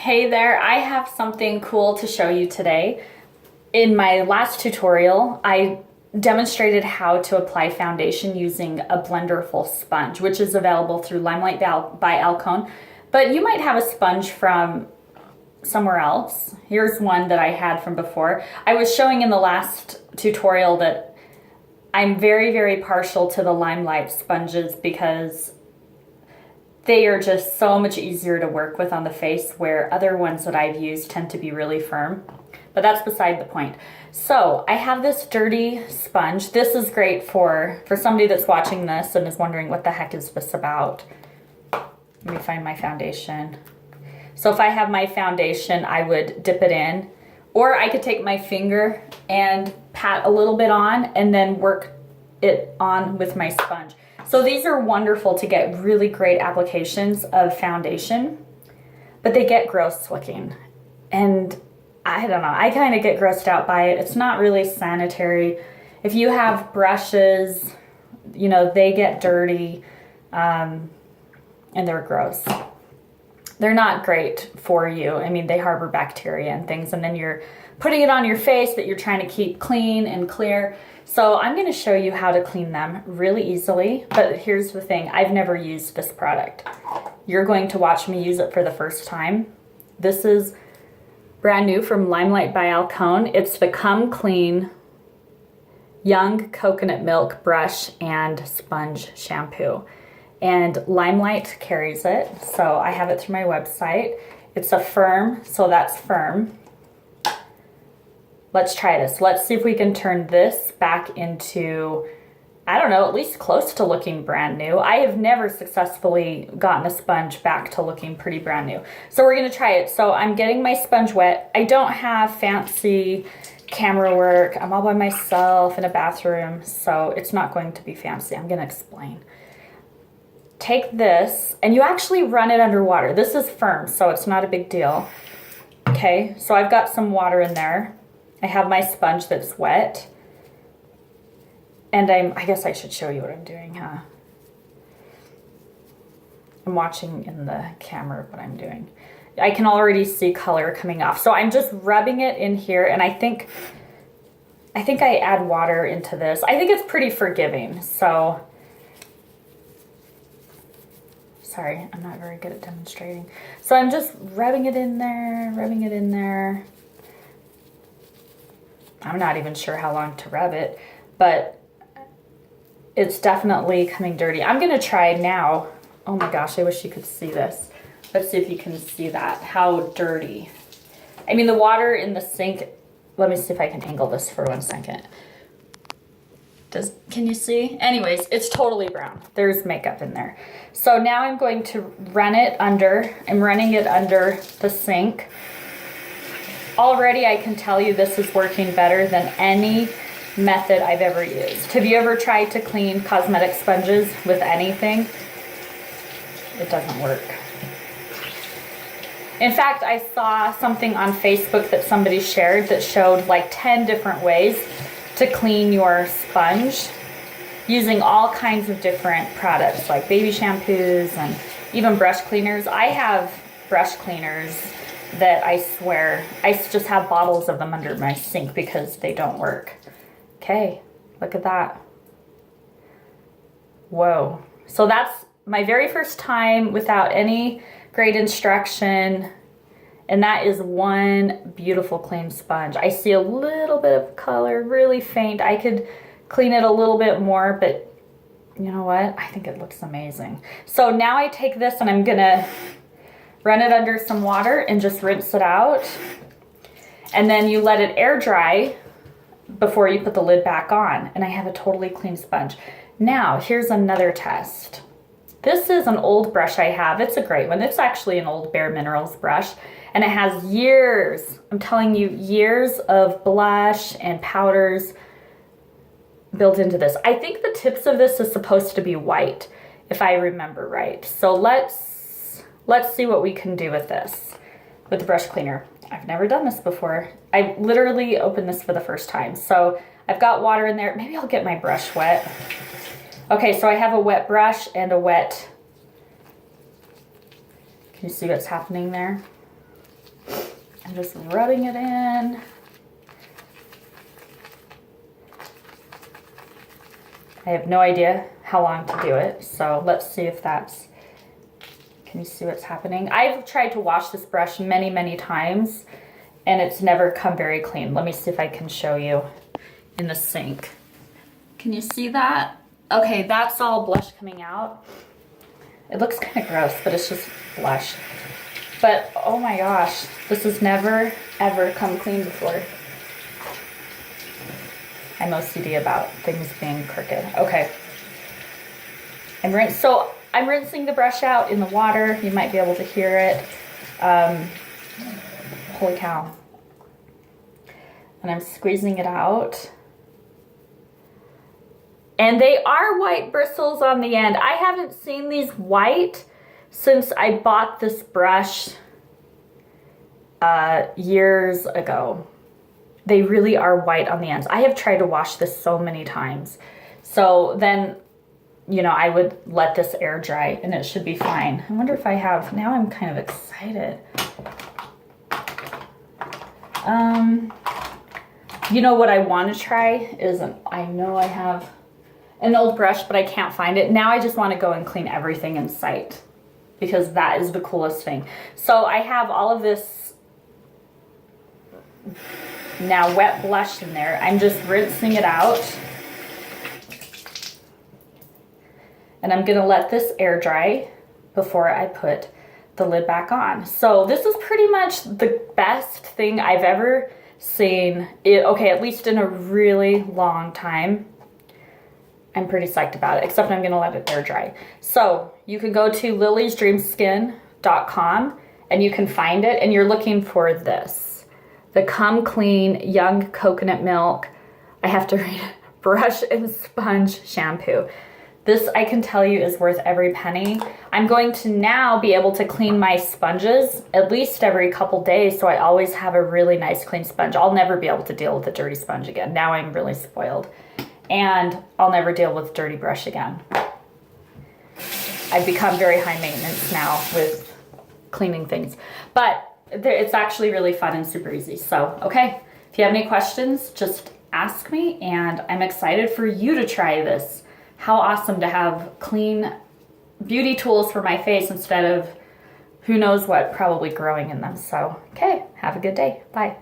Hey there, I have something cool to show you today. In my last tutorial, I demonstrated how to apply foundation using a Blenderful sponge, which is available through Limelight by Alcone. But you might have a sponge from somewhere else. Here's one that I had from before. I was showing in the last tutorial that I'm very, very partial to the Limelight sponges because they are just so much easier to work with on the face, where other ones that I've used tend to be really firm. But that's beside the point. So I have this dirty sponge. This is great for somebody that's watching this and is wondering what the heck is this about. Let me find my foundation. So if I have my foundation, I would dip it in, or I could take my finger and pat a little bit on and then work it on with my sponge. So these are wonderful to get really great applications of foundation, but they get gross looking. And I don't know, I kind of get grossed out by it. It's not really sanitary. If you have brushes, you know, they get dirty and they're gross. They're not great for you. I mean, they harbor bacteria and things, and then you're putting it on your face that you're trying to keep clean and clear. So I'm going to show you how to clean them really easily, but here's the thing, I've never used this product. You're going to watch me use it for the first time. This is brand new from Limelight by Alcone. It's the Come Clean Young Coconut Milk Brush and Sponge Shampoo. And Limelight carries it, so I have it through my website. It's a firm, so that's firm. Let's try this. Let's see if we can turn this back into, I don't know, at least close to looking brand new. I have never successfully gotten a sponge back to looking pretty brand new. So we're gonna try it. So I'm getting my sponge wet. I don't have fancy camera work. I'm all by myself in a bathroom, so it's not going to be fancy. I'm gonna explain. Take this, and you actually run it under water. This is firm, so it's not a big deal. Okay, so I've got some water in there. I have my sponge that's wet. And I guess I should show you what I'm doing, huh? I'm watching in the camera what I'm doing. I can already see color coming off. So I'm just rubbing it in here, and I think I add water into this. I think it's pretty forgiving, so. Sorry, I'm not very good at demonstrating. So I'm just rubbing it in there, rubbing it in there. I'm not even sure how long to rub it, but it's definitely coming dirty. I'm gonna try now. Oh my gosh, I wish you could see this. Let's see if you can see that, how dirty. I mean, the water in the sink, let me see if I can angle this for 1 second. Can you see? Anyways, it's totally brown. There's makeup in there. So now I'm going to run it under, I'm running it under the sink. Already I can tell you this is working better than any method I've ever used. Have you ever tried to clean cosmetic sponges with anything? It doesn't work. In fact, I saw something on Facebook that somebody shared that showed like 10 different ways to clean your sponge using all kinds of different products like baby shampoos and even brush cleaners. I have brush cleaners that I swear, I just have bottles of them under my sink because they don't work. Okay, look at that. Whoa. So that's my very first time without any great instruction. And that is one beautiful clean sponge. I see a little bit of color, really faint. I could clean it a little bit more, but you know what? I think it looks amazing. So now I take this and I'm gonna run it under some water and just rinse it out. And then you let it air dry before you put the lid back on. And I have a totally clean sponge. Now, here's another test. This is an old brush I have. It's a great one. It's actually an old Bare Minerals brush. And it has years, I'm telling you, years of blush and powders built into this. I think the tips of this is supposed to be white, if I remember right. So let's see what we can do with this, with the brush cleaner. I've never done this before. I literally opened this for the first time. So I've got water in there. Maybe I'll get my brush wet. Okay, so I have a wet brush and a wet. Can you see what's happening there? I'm just rubbing it in. I have no idea how long to do it, so let's see if that's, can you see what's happening? I've tried to wash this brush many, many times, and it's never come very clean. Let me see if I can show you in the sink. Can you see that? Okay, that's all blush coming out. It looks kind of gross, but it's just blush. But oh my gosh, this has never ever come clean before. I'm OCD about things being crooked. Okay. I'm rinsing the brush out in the water. You might be able to hear it. Holy cow. And I'm squeezing it out. And they are white bristles on the end. I haven't seen these white since I bought this brush years ago. They really are white on the ends. I have tried to wash this so many times. So then, you know, I would let this air dry and it should be fine. I wonder if I have, now I'm kind of excited. You know what I want to try is, I know I have an old brush, but I can't find it. Now I just want to go and clean everything in sight because that is the coolest thing. So I have all of this now wet blush in there. I'm just rinsing it out. And I'm gonna let this air dry before I put the lid back on. So this is pretty much the best thing I've ever seen, okay, at least in a really long time. I'm pretty psyched about it, except I'm gonna let it air dry. So you can go to liliesdreamskin.com and you can find it, and you're looking for this, the Come Clean Young Coconut Milk, I have to read it, Brush and Sponge Shampoo. This, I can tell you, is worth every penny. I'm going to now be able to clean my sponges at least every couple days, so I always have a really nice clean sponge. I'll never be able to deal with a dirty sponge again. Now I'm really spoiled. And I'll never deal with dirty brush again. I've become very high maintenance now with cleaning things. But it's actually really fun and super easy. So, okay, if you have any questions, just ask me, and I'm excited for you to try this. How awesome to have clean beauty tools for my face instead of who knows what probably growing in them. So, okay, have a good day. Bye.